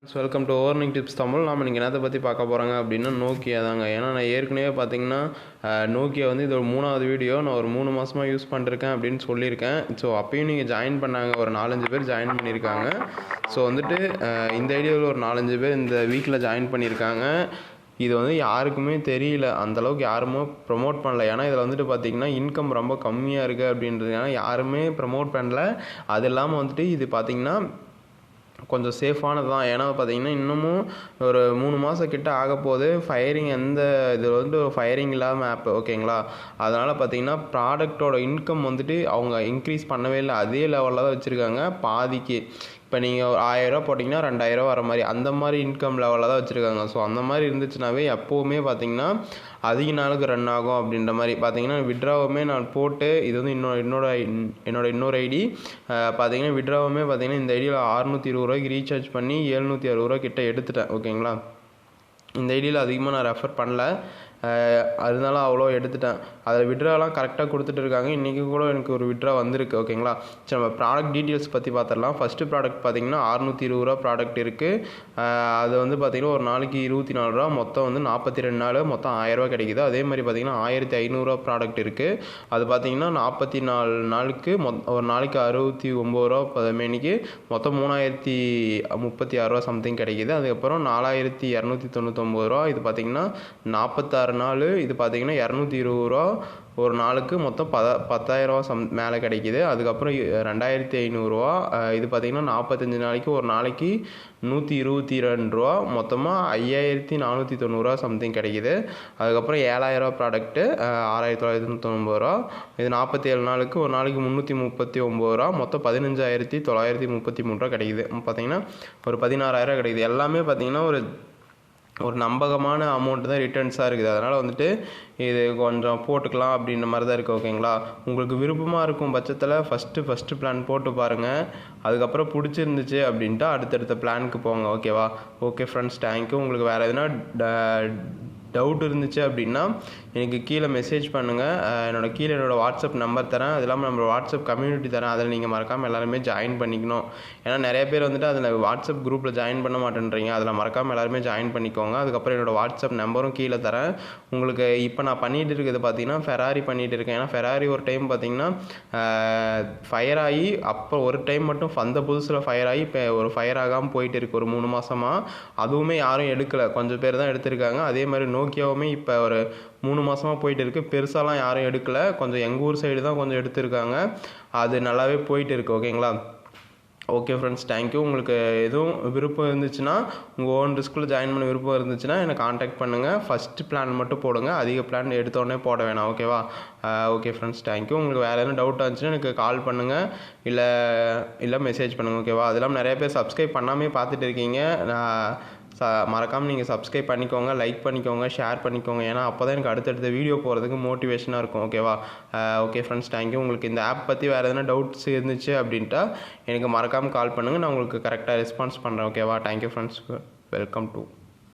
Welcome to earning tips Tamil. நாம் இன்றைக்கி என்னத்தை பற்றி பார்க்க போகிறாங்க அப்படின்னா நோக்கியா தாங்க. ஏன்னா நான் ஏற்கனவே பார்த்தீங்கன்னா நோக்கியா வந்து இது ஒரு 3வது வீடியோ. நான் ஒரு 3 மாதமாக யூஸ் பண்ணிருக்கேன் அப்படின்னு சொல்லியிருக்கேன். ஸோ அப்பயும் நீங்கள் ஜாயின் பண்ணாங்க, ஒரு 4-5 பேர் ஜாயின் பண்ணியிருக்காங்க. ஸோ வந்துட்டு இந்த ஐடியாவில் ஒரு 4-5 பேர் இந்த வீக்கில் ஜாயின் பண்ணியிருக்காங்க. இது வந்து யாருக்குமே தெரியல, அந்தளவுக்கு யாருமே ப்ரொமோட் பண்ணல. ஏன்னா இதில் வந்துட்டு பார்த்திங்கன்னா இன்கம் ரொம்ப கம்மியாக இருக்குது அப்படின்றது, ஏன்னா யாருமே ப்ரமோட் பண்ணல. அது இல்லாமல் வந்துட்டு இது பார்த்திங்கன்னா கொஞ்சம் சேஃபானது தான். ஏன்னா பார்த்தீங்கன்னா இன்னமும் ஒரு 3 மாதம் கிட்ட ஆக போகுது. ஃபயரிங் எந்த இது வந்துட்டு ஒரு ஃபயரிங் இல்லாமல் ஆப், ஓகேங்களா? அதனால் பார்த்தீங்கன்னா ப்ராடக்டோட இன்கம் வந்துட்டு அவங்க இன்க்ரீஸ் பண்ணவே இல்லை, அதே லெவலில் தான் வச்சுருக்காங்க. பாதிக்கு இப்போ நீங்கள் ஒரு 1000 போட்டிங்கன்னா 2000 வர மாதிரி, அந்த மாதிரி இன்கம் லெவலில் தான் வச்சுருக்காங்க. ஸோ அந்த மாதிரி இருந்துச்சுனாவே எப்போவுமே பார்த்திங்கன்னா அதிக நாளுக்கு ரன் ஆகும். அப்படின்ற மாதிரி பார்த்தீங்கன்னா விட்ராவுமே நான் போட்டு, இது வந்து என்னோட இன்னொரு ஐடி பார்த்தீங்கன்னா விட்ராவுமே பார்த்தீங்கன்னா இந்த ஐடியில் 620 ரூபாய்க்கு ரீசார்ஜ் பண்ணி 760 ரூபா கிட்ட எடுத்துட்டேன், ஓகேங்களா? இந்த ஐடியில் அதிகமாக நான் ரெஃபர் பண்ணல, அதனால அவ்வளோ எடுத்துட்டேன். அதில் விட்ராலாம் கரெக்டாக கொடுத்துட்டு இருக்காங்க. இன்றைக்கி கூட எனக்கு ஒரு விட்ரா வந்திருக்கு, ஓகேங்களா? சரி, நம்ம ப்ராடக்ட் டீட்டெயில்ஸ் பற்றி பார்த்துடலாம். ஃபஸ்ட்டு ப்ராடக்ட் பார்த்திங்கன்னா 620 ரூபா ப்ராடக்ட் இருக்குது. அது வந்து பார்த்திங்கன்னா ஒரு நாளைக்கு 24 ரூபா, மொத்தம் வந்து 42 நாள், மொத்தம் 1000 ரூபா கிடைக்குது. அதே மாதிரி பார்த்திங்கன்னா 1500 ரூபா ப்ராடக்ட் இருக்குது. அது பார்த்திங்கன்னா 44 நாளுக்கு ஒரு நாளைக்கு 69 ரூபா பதினேனிக்கு, மொத்தம் 3036 ரூபா சம்திங் கிடைக்கிது. அதுக்கப்புறம் 4299 ரூபா, இது பார்த்திங்கன்னா 46 நாள், இது பார்த்திங்கன்னா 220 ரூபா ஒரு நாளுக்கு, மொத்தம் 10,000 ரூபா மேலே கிடைக்கிது. அதுக்கப்புறம் 2500 ரூபா, இது பார்த்திங்கன்னா 45 நாளைக்கு ஒரு நாளைக்கு 122 ரூபா, மொத்தமாக 5490 ரூபா சம்திங் கிடைக்கிது. அதுக்கப்புறம் 7000 ரூபா ப்ராடக்ட்டு 6990 ரூபா, இது 47 நாளுக்கு ஒரு நாளைக்கு 339 ரூபா, மொத்தம் 15,933 ரூபா கிடைக்கிது. பார்த்திங்கன்னா ஒரு 16,000 கிடைக்கிது. எல்லாமே பார்த்திங்கன்னா ஒரு நம்பகமான அமௌண்ட்டு தான் ரிட்டர்ன்ஸாக இருக்குது. அதனால் வந்துட்டு இது கொஞ்சம் போட்டுக்கலாம் அப்படின்ற மாதிரி தான் இருக்குது, ஓகேங்களா? உங்களுக்கு விருப்பமாக இருக்கும் பட்சத்தில் ஃபஸ்ட்டு பிளான் போட்டு பாருங்கள். அதுக்கப்புறம் பிடிச்சிருந்துச்சு அப்படின்ட்டு அடுத்தடுத்த பிளானுக்கு போங்க, ஓகேவா? Okay friends, thank you. உங்களுக்கு வேறு எதுனா டவுட் இருந்துச்சு அப்படின்னா எனக்கு கீழே மெசேஜ் பண்ணுங்கள். என்னோடய வாட்ஸ்அப் நம்பர் தரேன், அது இல்லாமல் நம்ம வாட்ஸ்அப் கம்யூனிட்டி தரேன். அதில் நீங்கள் மறக்காமல் எல்லாருமே ஜாயின் பண்ணிக்கணும். ஏன்னா நிறைய பேர் வந்துட்டு அதில் வாட்ஸ்அப் குரூப்பில் ஜாயின் பண்ண மாட்டேன்றீங்க. அதில் மறக்காமல் எல்லாருமே ஜாயின் பண்ணிக்கோங்க. அதுக்கப்புறம் என்னோடய வாட்ஸ்அப் நம்பரும் கீழே தரேன். உங்களுக்கு இப்போ நான் பண்ணிகிட்டு இருக்கிறது பார்த்தீங்கன்னா ஃபெராரி பண்ணிகிட்டு இருக்கேன். ஏன்னா ஃபெராரி ஒரு டைம் பார்த்தீங்கன்னா ஃபயர் ஆகி, அப்போ ஒரு டைம் மட்டும் அந்த புதுசில் ஃபயர் ஆகி இப்போ ஒரு ஃபயர் ஆகாமல் போயிட்டு இருக்குது ஒரு 3 மாதமாக. அதுவுமே யாரும் எடுக்கலை, கொஞ்சம் பேர் தான் எடுத்திருக்காங்க. அதே மாதிரி நோக்கியாவுமே இப்போ ஒரு 3 மாதமாக போயிட்டு இருக்குது. பெருசாலாம் யாரும் எடுக்கலை, கொஞ்சம் எங்கள் ஊர் சைடு தான் கொஞ்சம் எடுத்திருக்காங்க. அது நல்லாவே போயிட்டு இருக்குது, ஓகேங்களா? Okay friends, thank you. உங்களுக்கு எதுவும் விருப்பம் இருந்துச்சுன்னா, உங்கள் ஓன் ரிஸ்கில் ஜாயின் பண்ண விருப்பம் இருந்துச்சுன்னா என்னை காண்டாக்ட் பண்ணுங்கள். ஃபஸ்ட்டு பிளான் மட்டும் போடுங்க, அதிக பிளான் எடுத்தோடனே போட வேணாம், ஓகேவா? Okay friends, thank you. உங்களுக்கு வேறு எதுவும் டவுட் இருந்துச்சுன்னா எனக்கு கால் பண்ணுங்கள், இல்லை மெசேஜ் பண்ணுங்கள், ஓகேவா? அது இல்லாமல் நிறைய பேர் சப்ஸ்கிரைப் பண்ணாமே பார்த்துட்டு இருக்கீங்க. மறக்காமல் நீங்கள் சப்ஸ்கிரைப் பண்ணிக்கோங்க, லைக் பண்ணிக்கோங்க, ஷேர் பண்ணிக்கோங்க. ஏன்னா அப்போ தான் எனக்கு அடுத்தடுத்த வீடியோ போகிறதுக்கு மோட்டிவேஷனாக இருக்கும், ஓகேவா? Okay friends, thank you. உங்களுக்கு இந்த ஆப் பற்றி வேறு எதனா டவுட்ஸ் இருந்துச்சு அப்படின்ட்டா எனக்கு மறக்காமல் கால் பண்ணுங்கள். நான் உங்களுக்கு கரெக்டாக ரெஸ்பான்ஸ் பண்ணுறேன், ஓகேவா? Thank you friends, welcome to